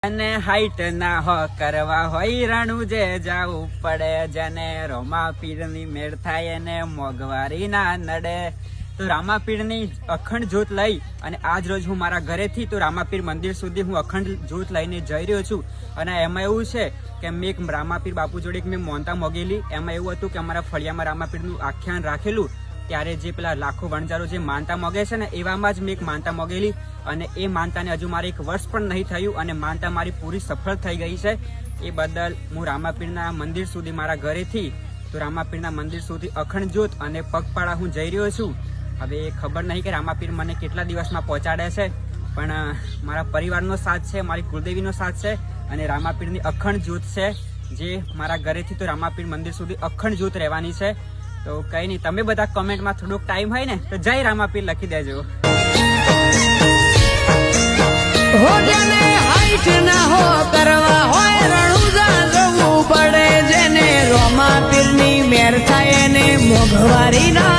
અને હાઈટ ના હો કરવા હોય રણું જે જાવું પડે, જેને રામાપીરની મેળ થાય એને મોંઘવારી ના નડે. તો રામાપીરની અખંડ જ્યોત લઈ અને આજ રોજ હું મારા ઘરેથી તો રામાપીર મંદિર સુધી હું અખંડ જ્યોત લઈને જઈ રહ્યો છું. અને એમાં એવું છે કે મેં એક રામાપીર બાપુ જોડે મેં મોનતા મોગેલી. એમાં એવું હતું કે અમારા ફળિયામાં રામાપીરનું આખ્યાન રાખેલું, ત્યારે જે પેલા લાખો વણજારો જે માનતા મોગે છે ને, એવામાં જ મેં એક માનતા મોગેલી. અને એ માનતાને હજુ મારે 1 વર્ષ પણ નહીં થયું અને માનતા મારી પૂરી સફળ થઈ ગઈ છે. એ બદલ હું રામાપીરના મંદિર સુધી મારા ઘરેથી તો રામાપીરના મંદિર સુધી અખંડ જ્યોત અને પગપાળા હું જઈ રહ્યો છું. હવે ખબર નહીં કે રામાપીર મને કેટલા દિવસમાં પહોંચાડે છે, પણ મારા પરિવારનો સાથ છે, મારી કુળદેવીનો સાથ છે અને રામાપીરની અખંડ જ્યોત છે, જે મારા ઘરેથી તો રામાપીર મંદિર સુધી અખંડ જ્યોત રહેવાની છે. તો કંઈ નહીં, તમે બધા કમેન્ટમાં થોડોક ટાઈમ હોય ને તો જય રામાપીર લખી દેજો. જેને હાઈટ ના હો કરવા હોય રણુજા જવું પડે, જેને રામાપીરની મેર થાય એને મોંઘવારી ના